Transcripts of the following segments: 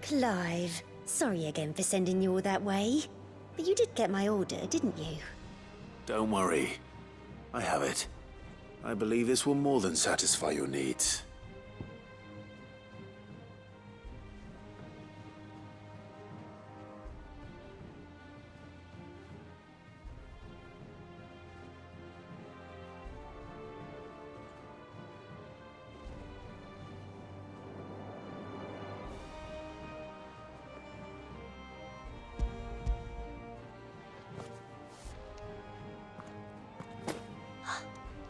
Clive, sorry again for sending you all that way. But you did get my order, didn't you? Don't worry. I have it. I believe this will more than satisfy your needs.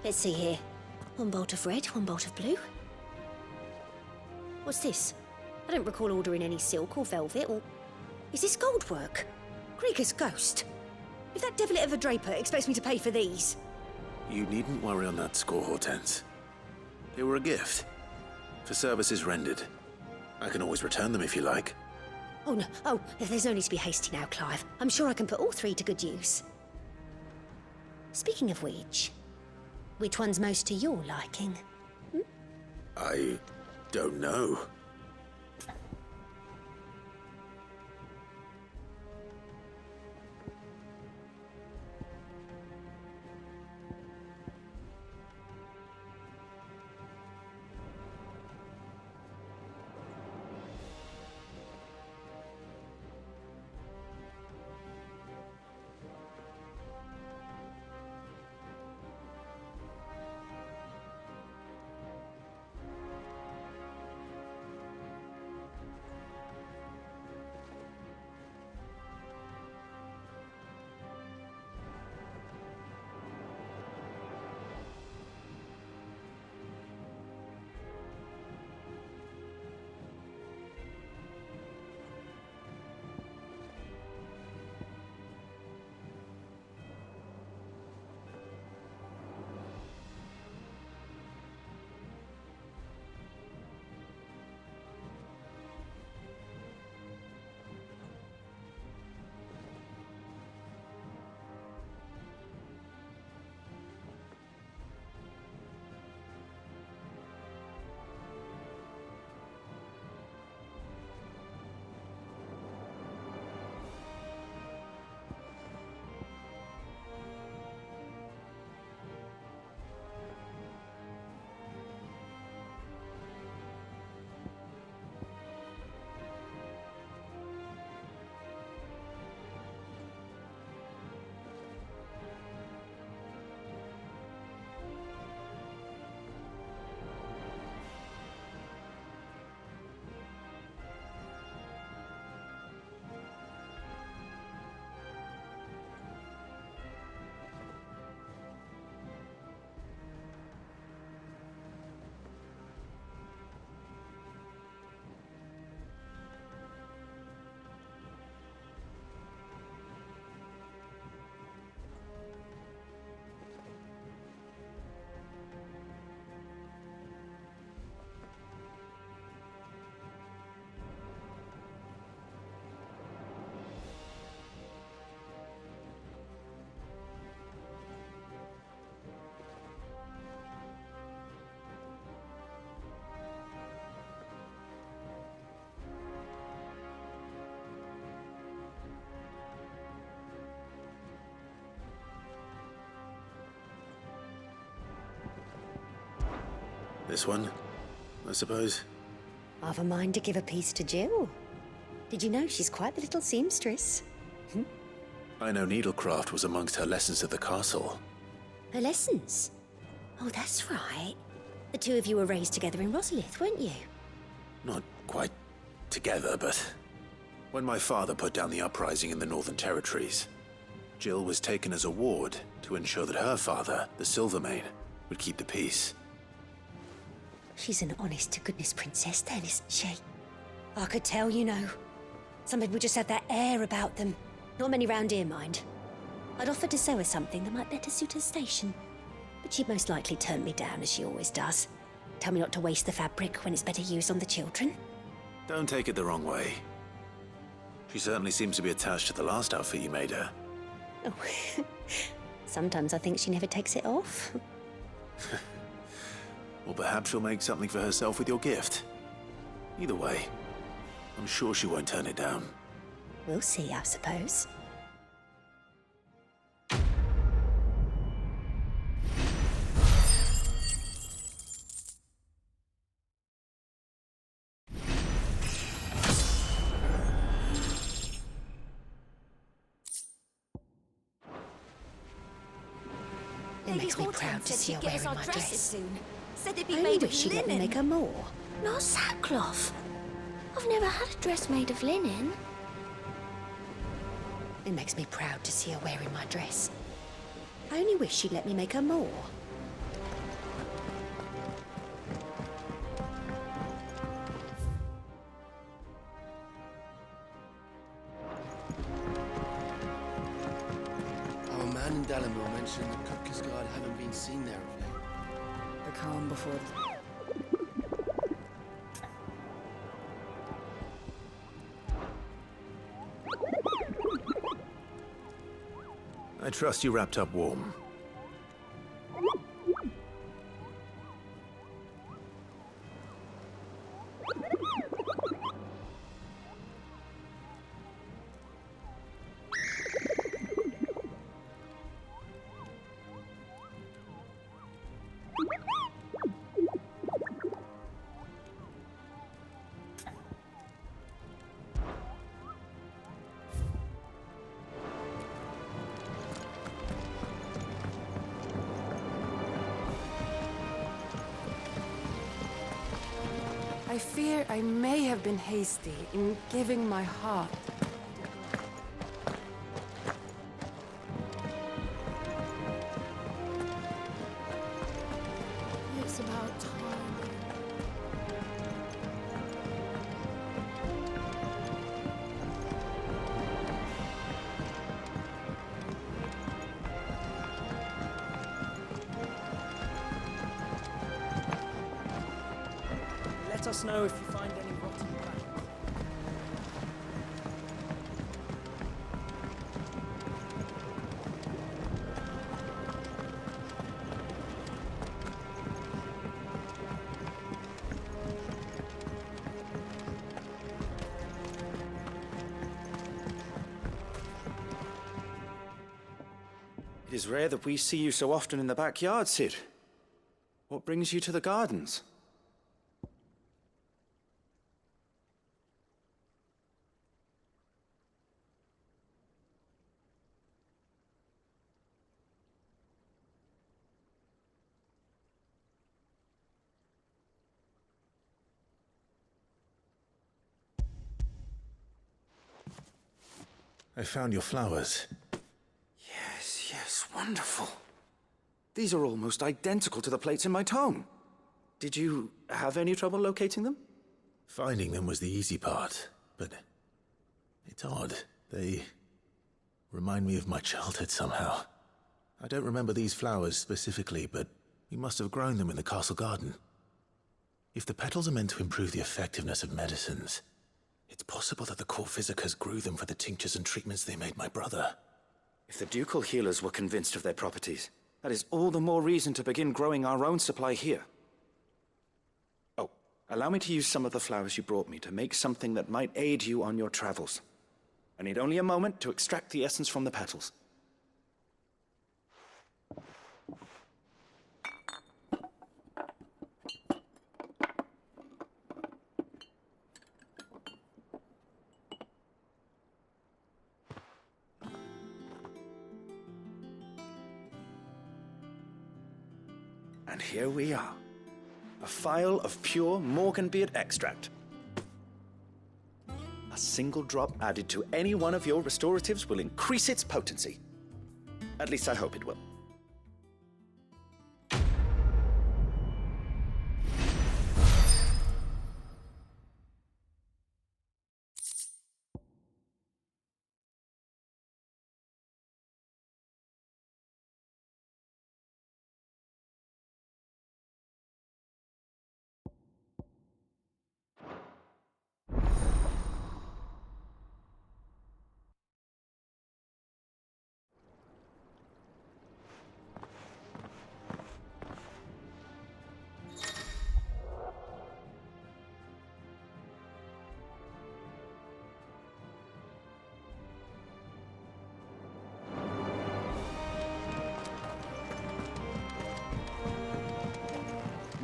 Let's see here. One bolt of red, one bolt of blue. What's this? I don't recall ordering any silk or velvet or... Is this gold work? Krieger's ghost. If that devil of a draper expects me to pay for these... You needn't worry on that score, Hortense. They were a gift. For services rendered. I can always return them if you like. Oh no, there's no need to be hasty now, Clive. I'm sure I can put all three to good use. Speaking of which one's most to your liking? I don't know. This one, I suppose? I've a mind to give a piece to Jill. Did you know she's quite the little seamstress? I know needlecraft was amongst her lessons at the castle. Her lessons? Oh, that's right. The two of you were raised together in Rosalith, weren't you? Not quite together, but when my father put down the uprising in the Northern Territories, Jill was taken as a ward to ensure that her father, the Silvermane, would keep the peace. She's an honest-to-goodness princess then, isn't she? I could tell, you know. Some people just have that air about them. Not many round here, mind. I'd offered to sew her something that might better suit her station. But she'd most likely turn me down, as she always does. Tell me not to waste the fabric when it's better used on the children. Don't take it the wrong way. She certainly seems to be attached to the last outfit you made her. Oh, sometimes I think she never takes it off. Or perhaps she'll make something for herself with your gift. Either way, I'm sure she won't turn it down. We'll see, I suppose. It makes me proud to see her wearing my dress. Soon. Said they'd be I only made of wish she'd let me linen. make her more. Not sackcloth. I've never had a dress made of linen. It makes me proud to see her wearing my dress. I only wish she'd let me make her more. Our man in Dalamore mentioned that Cutler's Guard haven't been seen there of late. The calm before the... I trust you wrapped up warm. I fear I may have been hasty in giving my heart. It's about time. Let us know if you find any rotten plants. It is rare that we see you so often in the backyard, Sid. What brings you to the gardens? I found your flowers. Yes, wonderful. These are almost identical to the plates in my tome. Did you have any trouble locating them? Finding them was the easy part, but it's odd. They remind me of my childhood somehow. I don't remember these flowers specifically, but we must have grown them in the castle garden. If the petals are meant to improve the effectiveness of medicines, it's possible that the court physicers grew them for the tinctures and treatments they made my brother. If the ducal healers were convinced of their properties, that is all the more reason to begin growing our own supply here. Oh, allow me to use some of the flowers you brought me to make something that might aid you on your travels. I need only a moment to extract the essence from the petals. And here we are. A phial of pure Morganbeard extract. A single drop added to any one of your restoratives will increase its potency. At least I hope it will.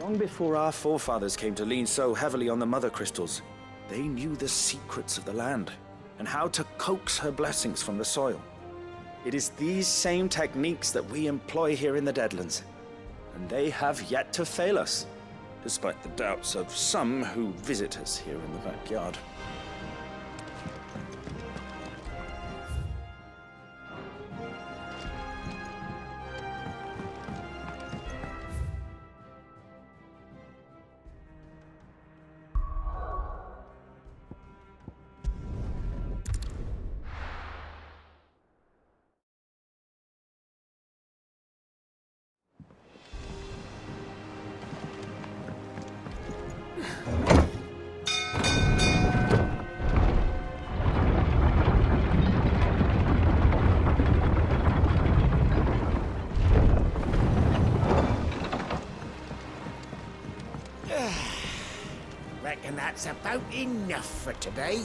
Long before our forefathers came to lean so heavily on the mother crystals, they knew the secrets of the land and how to coax her blessings from the soil. It is these same techniques that we employ here in the Deadlands, and they have yet to fail us, despite the doubts of some who visit us here in the backyard. Reckon that's about enough for today.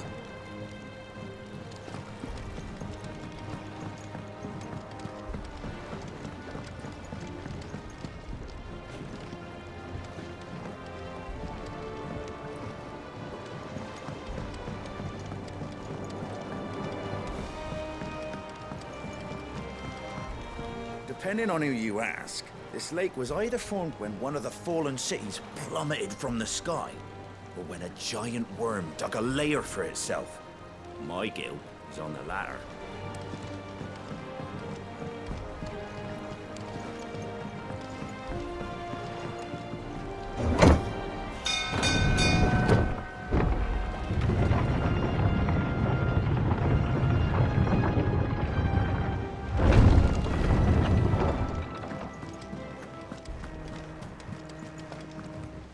Depending on who you ask, this lake was either formed when one of the fallen cities plummeted from the sky, or when a giant worm dug a lair for itself. My guild is on the latter.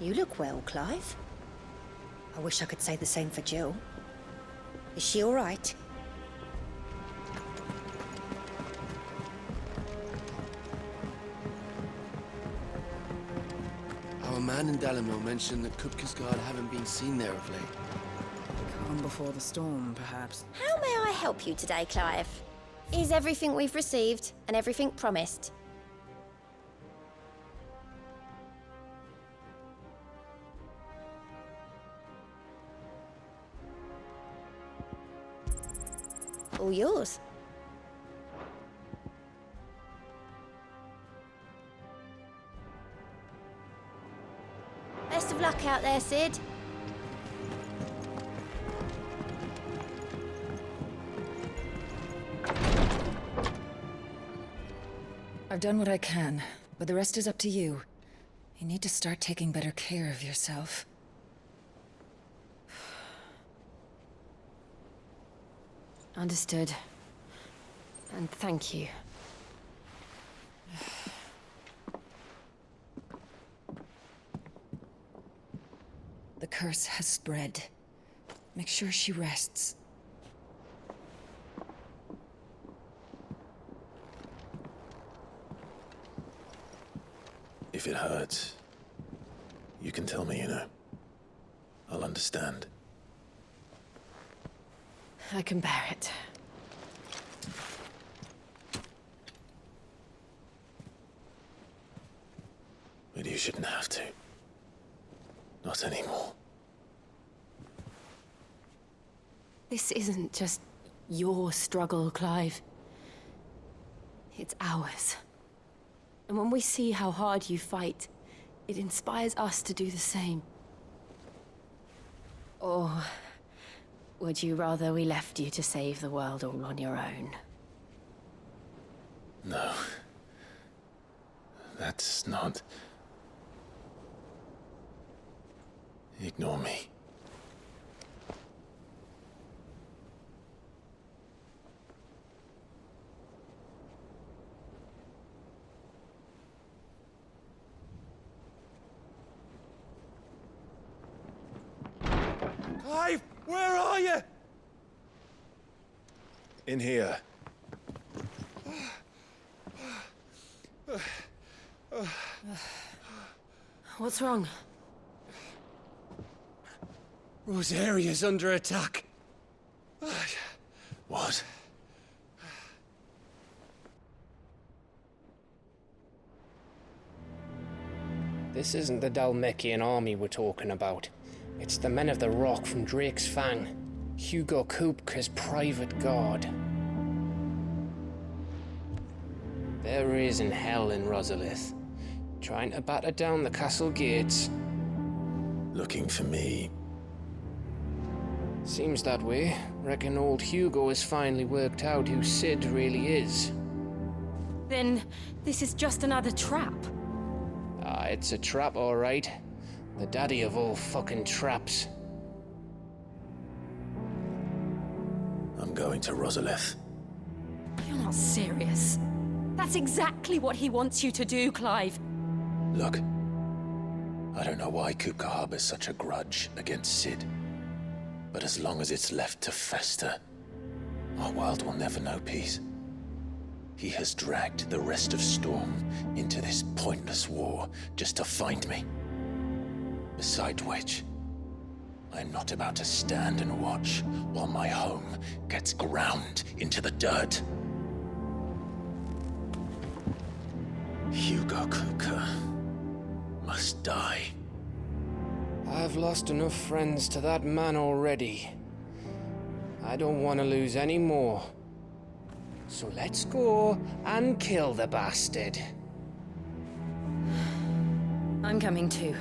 You look well, Clive. I wish I could say the same for Jill. Is she all right? Our man in Dalamo mentioned that Kupka's guard haven't been seen there of late. The calm before the storm, perhaps. How may I help you today, Clive? Is everything we've received and everything promised? All yours. Best of luck out there, Sid. I've done what I can, but the rest is up to you. You need to start taking better care of yourself. Understood. And thank you. The curse has spread. Make sure she rests. If it hurts, you can tell me, you know. I'll understand. I can bear it. But you shouldn't have to. Not anymore. This isn't just your struggle, Clive. It's ours. And when we see how hard you fight, it inspires us to do the same. Or would you rather we left you to save the world all on your own? No. That's not... Ignore me. Clive, where are you? In here. What's wrong? Rosaria's under attack. What? This isn't the Dalmekian army we're talking about. It's the men of the Rock from Drake's Fang. Hugo Kupka's private guard. There is in hell in Rosalith, trying to batter down the castle gates. Looking for me. Seems that way. Reckon old Hugo has finally worked out who Sid really is. Then this is just another trap. Ah, it's a trap, all right. The daddy of all fucking traps. I'm going to Rosalith. You're not serious. That's exactly what he wants you to do, Clive. Look, I don't know why Kupka harbors such a grudge against Sid. But as long as it's left to fester, our world will never know peace. He has dragged the rest of Storm into this pointless war just to find me. Besides which, I'm not about to stand and watch while my home gets ground into the dirt. Hugo Kupka must die. I've lost enough friends to that man already. I don't want to lose any more. So let's go and kill the bastard. I'm coming too.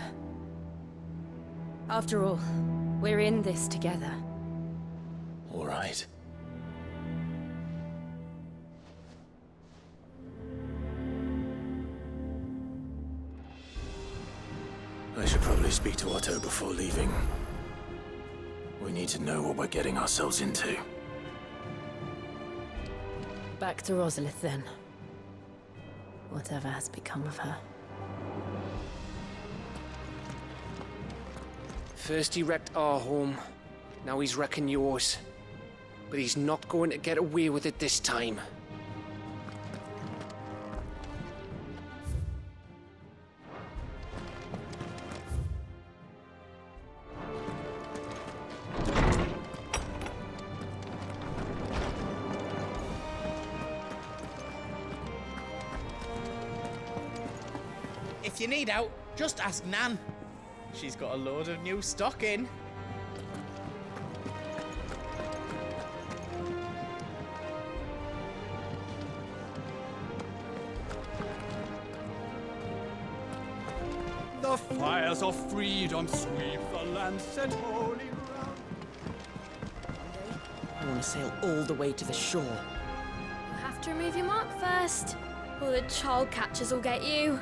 After all, we're in this together. All right. I should probably speak to Otto before leaving. We need to know what we're getting ourselves into. Back to Rosalith, then. Whatever has become of her. First he wrecked our home, now he's wrecking yours. But he's not going to get away with it this time. If you need out, just ask Nan. She's got a load of new stock in. The fires of freedom sweep the land, set holy ground. I want to sail all the way to the shore. You have to remove your mark first, or the child catchers will get you.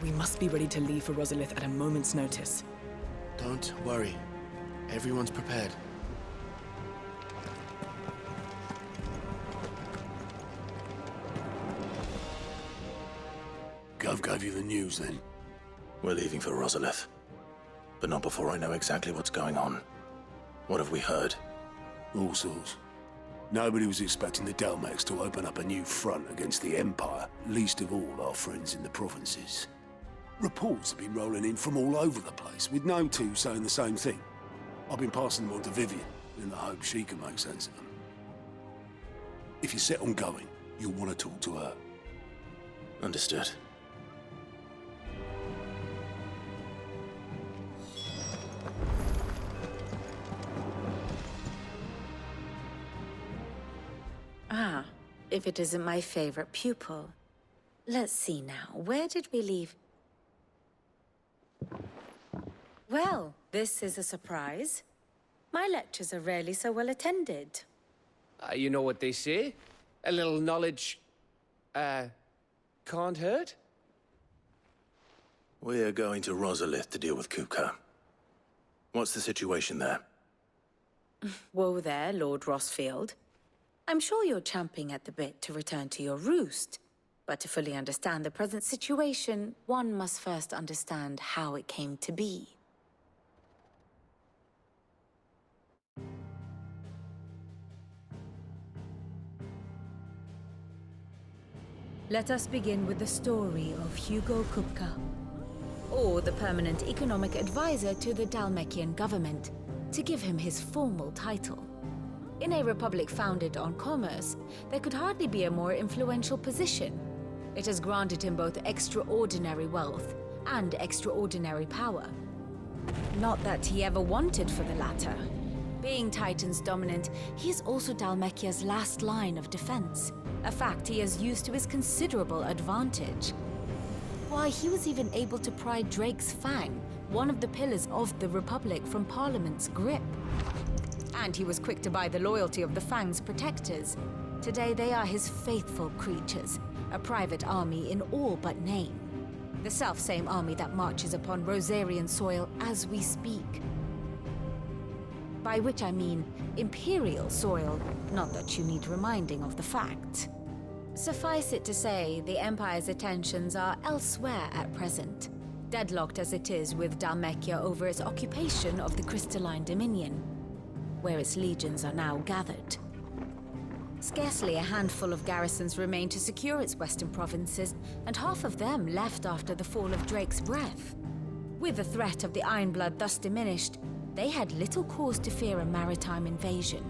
We must be ready to leave for Rosalith at a moment's notice. Don't worry. Everyone's prepared. Gov gave you the news then? We're leaving for Rosalith. But not before I know exactly what's going on. What have we heard? All sorts. Nobody was expecting the Dalmeks to open up a new front against the Empire, least of all our friends in the provinces. Reports have been rolling in from all over the place, with no two saying the same thing. I've been passing them on to Vivian, in the hope she can make sense of them. If you're set on going, you'll want to talk to her. Understood. Ah, if it isn't my favorite pupil. Let's see now, where did we leave? Well, this is a surprise. My lectures are rarely so well attended. You know what they say? A little knowledge, can't hurt? We're going to Rosalith to deal with Kupka. What's the situation there? Whoa there, Lord Rossfield. I'm sure you're champing at the bit to return to your roost. But to fully understand the present situation, one must first understand how it came to be. Let us begin with the story of Hugo Kupka. or the permanent economic advisor to the Dhalmekian government, to give him his formal title. In a republic founded on commerce, there could hardly be a more influential position. It has granted him both extraordinary wealth and extraordinary power. Not that he ever wanted for the latter. Being Titan's dominant, he is also Dhalmekia's last line of defense, a fact he has used to his considerable advantage. Why, he was even able to pry Drake's Fang, one of the pillars of the Republic, from Parliament's grip. And he was quick to buy the loyalty of the Fang's protectors. Today they are his faithful creatures, a private army in all but name. The self-same army that marches upon Rosarian soil as we speak. By which I mean Imperial soil, not that you need reminding of the fact. Suffice it to say, the Empire's attentions are elsewhere at present, deadlocked as it is with Dhalmekia over its occupation of the Crystalline Dominion, where its legions are now gathered. Scarcely a handful of garrisons remain to secure its western provinces, and half of them left after the fall of Drake's Breath. With the threat of the Ironblood thus diminished, they had little cause to fear a maritime invasion.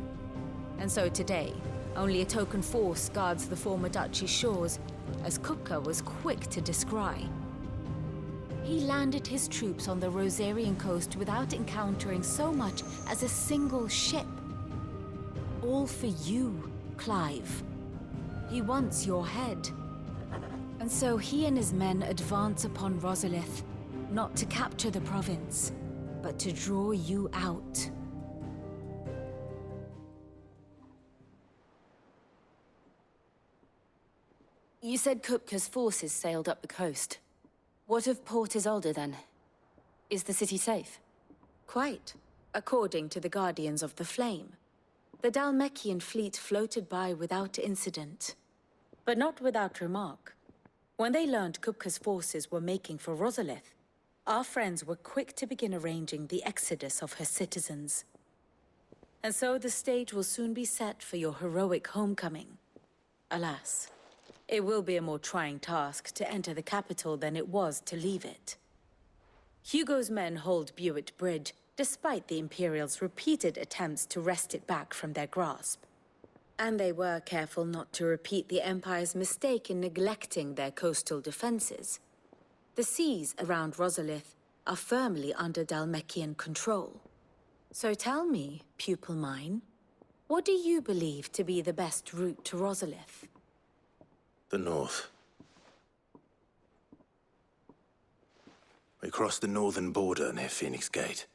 And so today, only a token force guards the former duchy's shores, as Kupka was quick to descry. He landed his troops on the Rosarian coast without encountering so much as a single ship. All for you, Clive. He wants your head. And so he and his men advance upon Rosalith, not to capture the province, but to draw you out. You said Kupka's forces sailed up the coast. What of Port Isolde, then? Is the city safe? Quite, according to the Guardians of the Flame. The Dhalmekian fleet floated by without incident. But not without remark. When they learned Kupka's forces were making for Rosalith, our friends were quick to begin arranging the exodus of her citizens. And so the stage will soon be set for your heroic homecoming. Alas, it will be a more trying task to enter the capital than it was to leave it. Hugo's men hold Buett Bridge, despite the Imperials' repeated attempts to wrest it back from their grasp. And they were careful not to repeat the Empire's mistake in neglecting their coastal defenses. The seas around Rosalith are firmly under Dhalmekian control. So tell me, pupil mine, what do you believe to be the best route to Rosalith? The north. We cross the northern border near Phoenix Gate,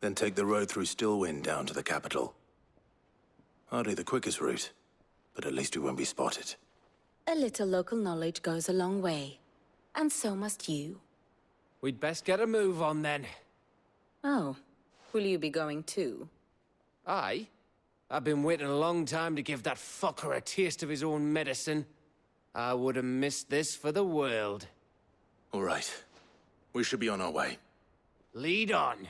then take the road through Stillwind down to the capital. Hardly the quickest route, but at least we won't be spotted. A little local knowledge goes a long way, and so must you. We'd best get a move on then. Oh, will you be going too? Aye. I've been waiting a long time to give that fucker a taste of his own medicine. I would have missed this for the world. All right. We should be on our way. Lead on.